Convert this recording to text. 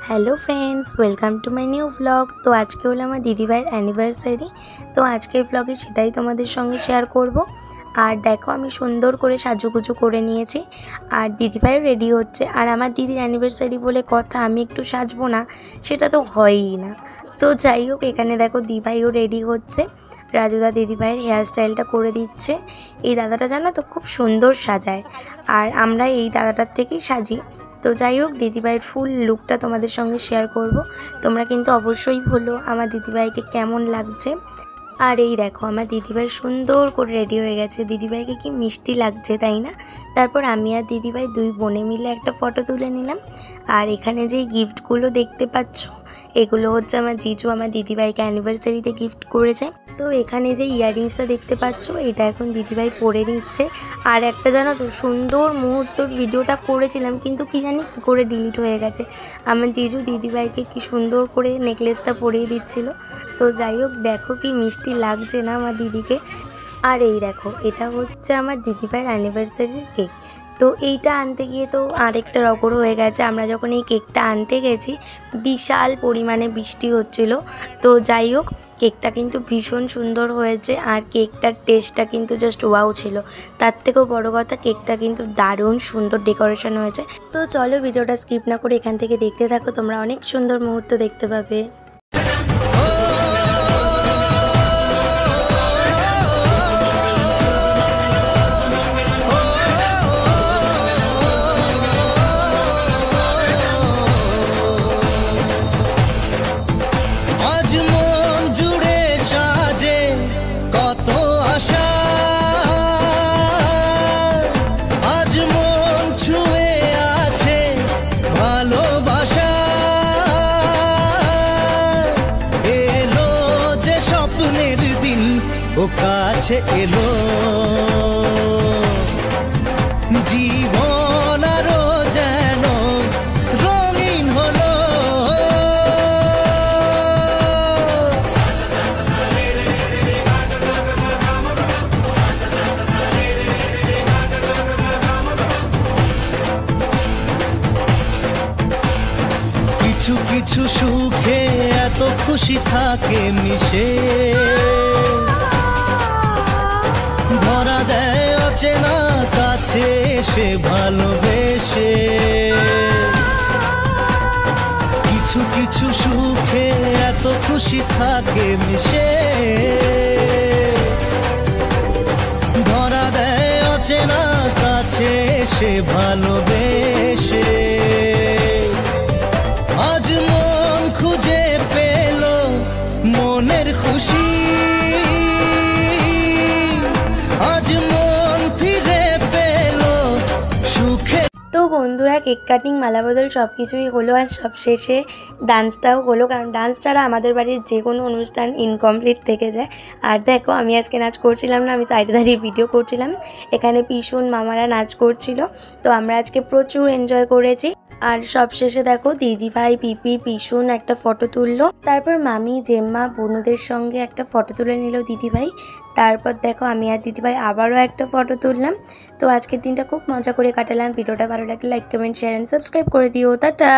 Hello friends, welcome to my new blog. তো আজকে হলো আমার দিদিভাইয়ের অ্যানিভার্সারি। তো আজকের ব্লগে সেটাই তোমাদের সঙ্গে শেয়ার করব। আর দেখো আমি সুন্দর করে সাজুগুজু করে নিয়েছি, আর দিদিভাইও রেডি হচ্ছে। আর আমার দিদির অ্যানিভার্সারি বলে কথা, আমি একটু সাজবো না সেটা তো হয়ই না। তো যাই হোক, এখানে দেখো দিদিভাইও রেডি হচ্ছে। রাজুদা দিদিভাইয়ের হেয়ার স্টাইলটা করে দিচ্ছে। এই দাদাটা জানো তো খুব সুন্দর সাজায়, আর আমরা এই দাদাটার থেকেই সাজি। তো যাই হোক, দিদিভাইয়ের ফুল লুকটা তোমাদের সঙ্গে শেয়ার করব। তোমরা কিন্তু অবশ্যই বলো আমার দিদিভাইকে কেমন লাগছে। আর এই দেখো আমার দিদিভাই সুন্দর করে রেডি হয়ে গেছে। দিদিভাইকে কি মিষ্টি লাগছে, তাই না? তারপর আমি আর দিদিভাই দুই বোনে মিলে একটা ফটো তুলে নিলাম। আর এখানে যে গিফটগুলো দেখতে পাচ্ছ, এগুলো হচ্ছে আমার জিজু আমার দিদিভাইকে অ্যানিভার্সারিতে গিফট করেছে। তো এখানে যে ইয়াররিংসটা দেখতে পাচ্ছ, এটা এখন দিদিভাই পরে নিচ্ছে। আর একটা জানো তো সুন্দর মুহূর্তর ভিডিওটা করেছিলাম, কিন্তু কি জানি কী করে ডিলিট হয়ে গেছে। আমার জিজু দিদিভাইকে কি সুন্দর করে নেকলেসটা পরিয়ে দিচ্ছিল। তো যাই হোক, দেখো কি মিষ্টি লাগছে না আমার দিদিকে। আর এই দেখো, এটা হচ্ছে আমার দিদিভাইয়ের অ্যানিভার্সারির কেক। তো এইটা আনতে গিয়ে তো আরেকটা রকম হয়ে গেছে। আমরা যখন এই কেকটা আনতে গেছি, বিশাল পরিমাণে বৃষ্টি হচ্ছিল। তো যাই হোক, কেকটা কিন্তু ভীষণ সুন্দর হয়েছে। আর কেকটার টেস্টটা কিন্তু জাস্ট ওয়াও ছিল। তার থেকেও বড় কথা, কেকটা কিন্তু দারুণ সুন্দর ডেকোরেশন হয়েছে। তো চলো, ভিডিওটা স্কিপ না করে এখান থেকে দেখতে থাকো, তোমরা অনেক সুন্দর মুহূর্ত দেখতে পাবে। ও কাছে এলো জীবন আরো যেন রঙিন হলো। কিছু কিছু সুখে এত খুশি থাকে মিশে, ধরা দেয় অচেনা কাছে এসে ভালোবেসে। কিছু কিছু সুখে এত খুশি থাকে মিশে, ধরা দেয় অচেনা কাছে এসে ভালোবেসে। আজ মন খুঁজে পেল মনের খুশি, তো বন্ধুরা, কেক কাটিং, মালা বদল সব কিছুই হলো। আর সব শেষে ডান্সটাও হলো, কারণ ডান্স ছাড়া আমাদের বাড়ির যে কোনো অনুষ্ঠান ইনকমপ্লিট থেকে যায়। আর দেখো, আমি আজকে নাচ করছিলাম না, আমি সাইডে দাঁড়িয়ে ভিডিও করছিলাম। এখানে পিসুন মামারা নাচ করছিল। তো আমরা আজকে প্রচুর এনজয় করেছি। আর সব শেষে দেখো, দিদিভাই, পিপি, পিসুন একটা ফটো তুললো। তারপর মামি, জেম্মা, বোনদের সঙ্গে একটা ফটো তুলে নিল দিদিভাই। তারপর দেখো, আমি আর দিদিভাই আবারও একটা ফটো তুললাম। তো আজকের দিনটা খুব মজা করে কাটালাম। ভিডিওটা ভালো লাগলে like, comment, share and subscribe করে দিও। টাটা।